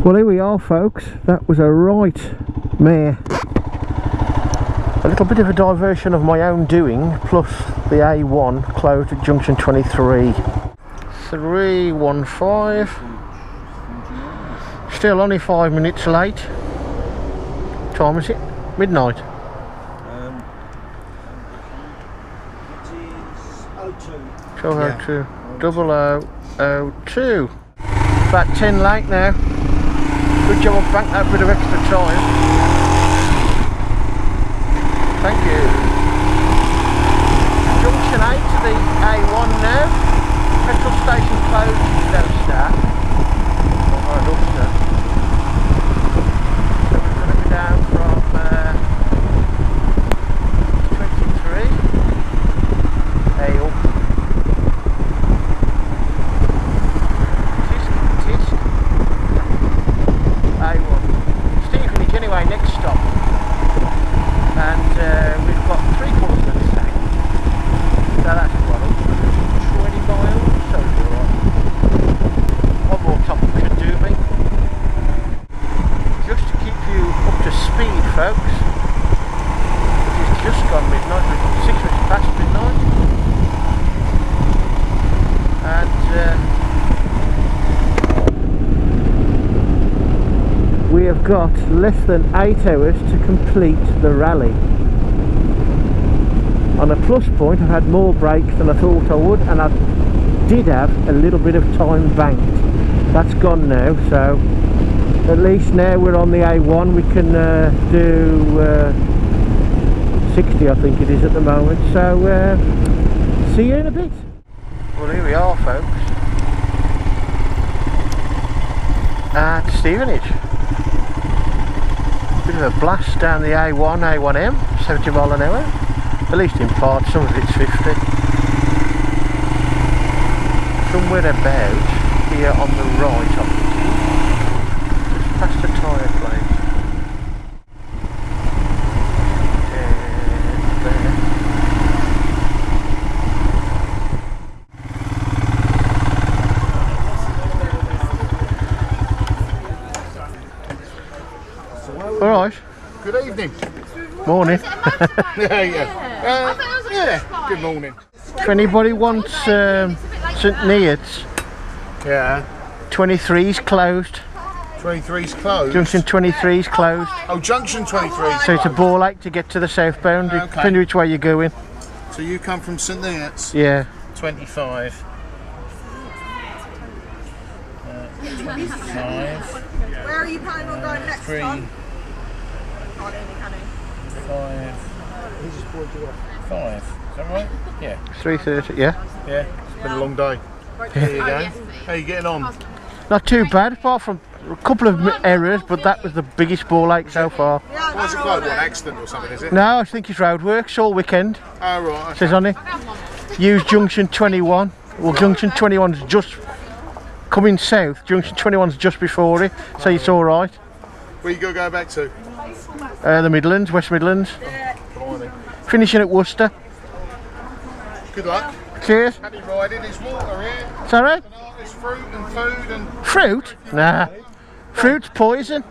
Well, here we are, folks. That was a right mare. A little bit of a diversion of my own doing, plus the A1 closed at junction 23. 315. Still only 5 minutes late. What time is it? Midnight. It is 02. 0002. About 10 late now. Good job I've banked that bit of extra time. Thank you. Junction 8 to the A1 now. Petrol station closed, don't start. Or it looks so. So we're going to be down from 23. Hey up. A1. Stevenage anyway, next stop. And we've got 3/4 of the tank. So that's what, 20 miles, so it's alright. One more top should do me. Just to keep you up to speed, folks. It's just gone midnight, we've got 6 minutes past midnight. And we have got less than 8 hours to complete the rally. On a plus point, I've had more breaks than I thought I would, and I did have a little bit of time banked. That's gone now, so at least now we're on the A1, we can do 60, I think it is at the moment. So see you in a bit. Well, here we are, folks, at Stevenage. Bit of a blast down the A1, A1M, 70 mile an hour, at least in parts, some of it's 50. Somewhere about here on the right, I think, just past the tyre place. Alright. Good evening. Morning. Yeah, good morning. If anybody wants St Neots, Yeah. 23's closed. 23's closed. Junction 23's closed. Oh, junction 23. So it's a ball ache to get to the southbound, Okay. depending which way you're going. So you come from St Neots? Yeah. 25. 25. Where are you planning on going next 3. time? 5. Is that right? Yeah. 3:30, yeah. Yeah. It's been a long day. There you go. How are you getting on? Not too bad, apart from a couple of errors, but that was the biggest ball ache so far. Why's it closed? What, an accident or something, is it? No, I think it's roadworks all weekend. Oh, right. Okay. Says on it. Use junction 21. Well, junction 21's just coming south. Junction 21's just before it, so it's all right. Where you go back to? The Midlands, West Midlands. Blimey. Finishing at Worcester. Good luck. Cheers. Happy riding. There's water here. Sorry? There's fruit and food and... Fruit? Nah. Fruit's poison.